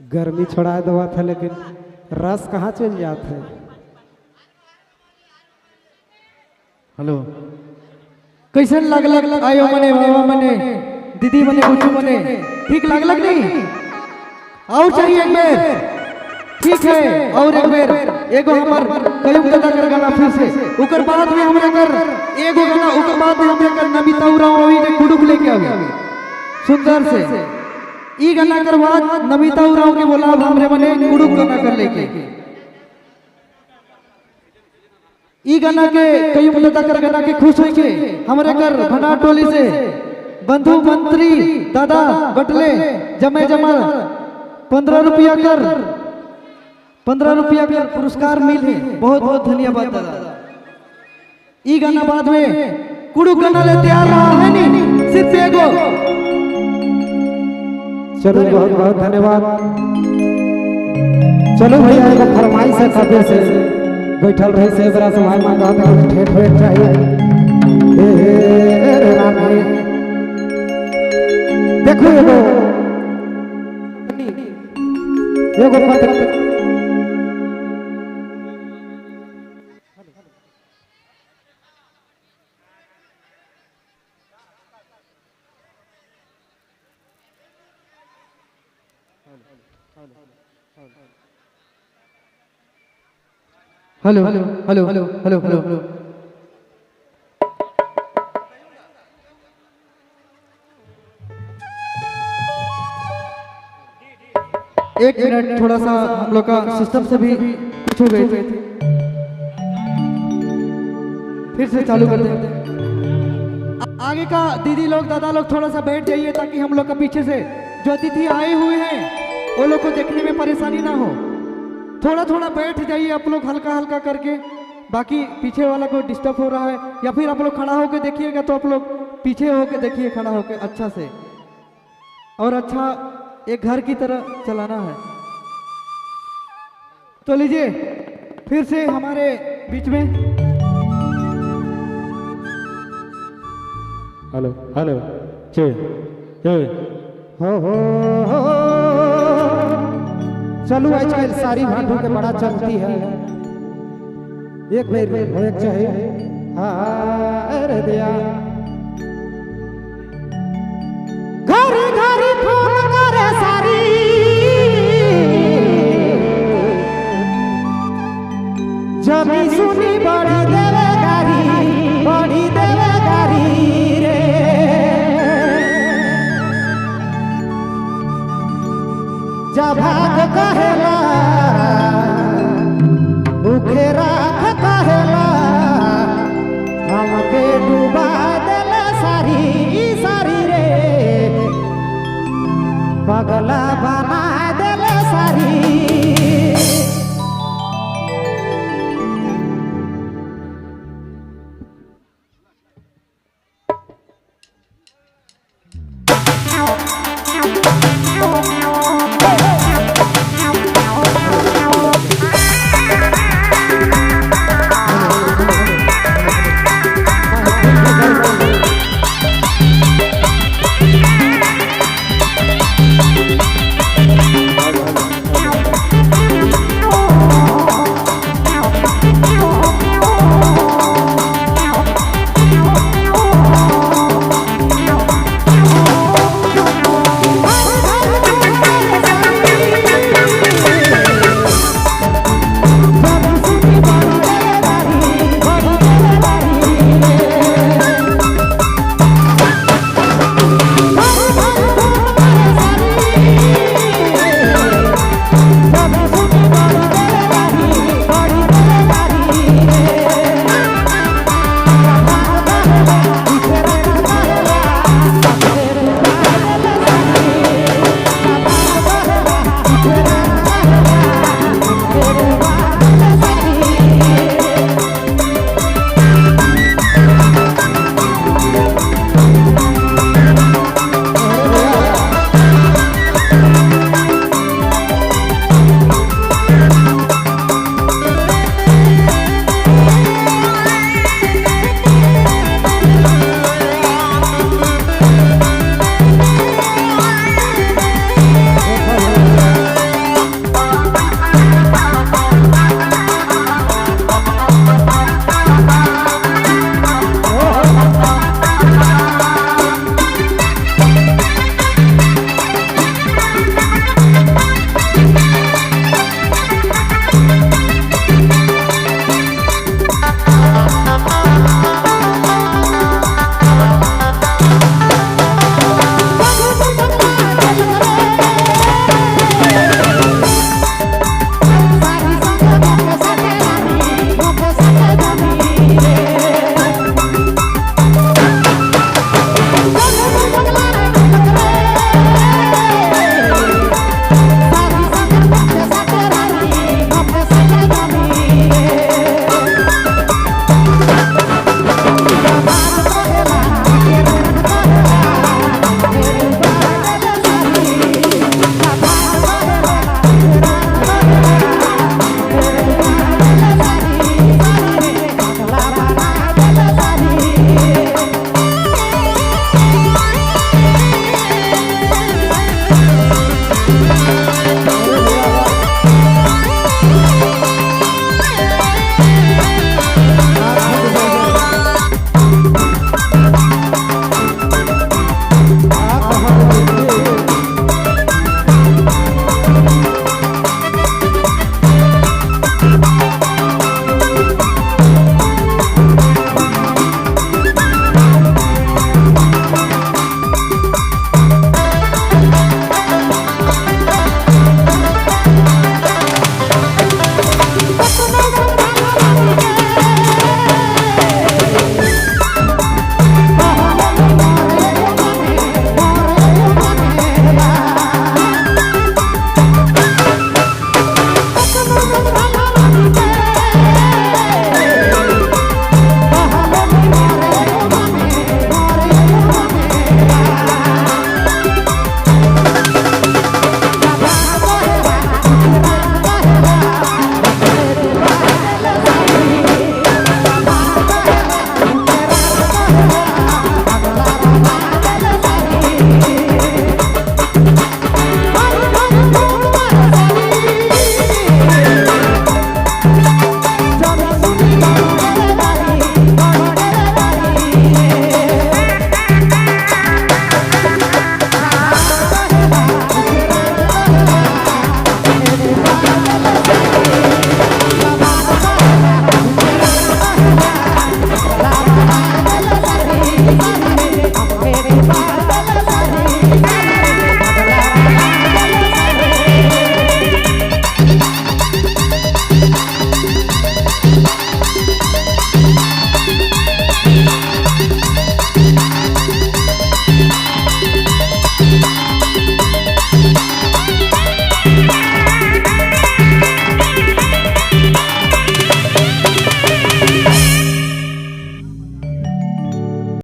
गर्मी छोड़ा दवा था लेकिन रस कहाँ चल जाता है। हेलो कैसे लग आयो मने बाबा मने दीदी मने बुच्चू मने ठीक लग नहीं और चाहिए एक बेर ठीक है और एक बेर एगो हमर कयुग दादा कर गाना फिर से ओकर बाद में हमरा कर एगो गाना ओकर बाद में हमरा कर नमिता उरांव रवि के कुडुक लेके आवे सुंदर से ई गाना कर बाद नमिता उरांव के बोला हमरे मने कुडुक गाना कर लेके ई गाना के कयुग दादा कर गाना के खुश होई के हमरे कर भंडार टोली से बंधु मंत्री दादा बटले जमे जमा 15 रुपया कर 15 रुपया का पुरस्कार मिले। बहुत बहुत धन्यवाद दादा। ई गाना बाद में कुडू गाना ले तैयार रहा है नहीं सिर्फ एगो। चलो बहुत बहुत धन्यवाद। चलो भैया एगो फरमाइश है कबे से बैठल रहे से बड़ा से भाई मांगा था ठेठ ठेठ चाहिए रे राम देखो एगो पत्र hello hello hello hello hello hello hello एक मिनट थोड़ा सा हम लोग का सिस्टम से भी कुछ हो गए थे फिर से चालू कर दें। आगे का दीदी लोग दादा लोग थोड़ा सा बैठ जाइए ताकि हम लोग का पीछे से जो अतिथि आए हुए हैं वो लोग को देखने में परेशानी ना हो। थोड़ा थोड़ा बैठ जाइए आप लोग हल्का हल्का करके बाकी पीछे वाला को डिस्टर्ब हो रहा है या फिर आप लोग खड़ा होकर देखिएगा तो आप लोग पीछे होकर देखिए खड़ा होकर अच्छा से और अच्छा एक घर की तरह चलाना है। तो लीजिए फिर से हमारे बीच में हेलो हेलो चे हो चलो आजकल सारी भांडू के बड़ा चलती है एक बेर हो एक चाहे अरे दिया घरी घरी फोन करे सारी जमी सुनी बड़ी देवे गारी रे जब भाग कहेला भूखे राख कहेला हमके डूबा देला सारी रे पगला बा